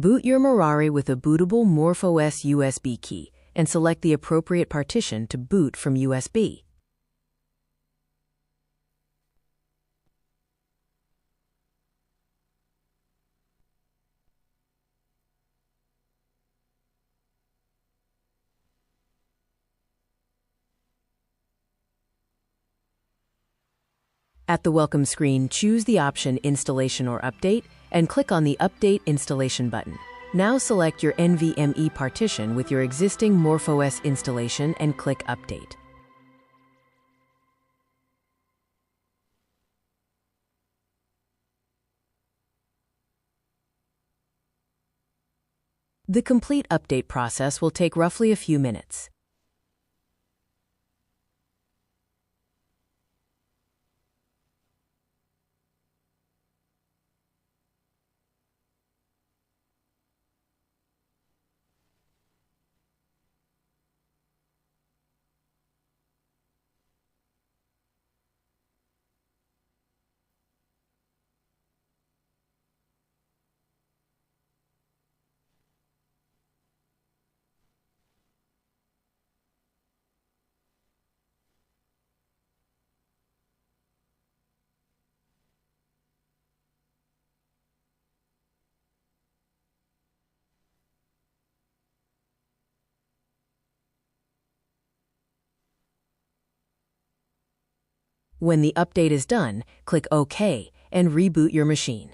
Boot your Mirari with a bootable MorphOS USB key and select the appropriate partition to boot from USB. At the welcome screen, choose the option Installation or Update and click on the Update Installation button. Now select your NVMe partition with your existing MorphOS installation and click Update. The complete update process will take roughly a few minutes. When the update is done, click OK and reboot your machine.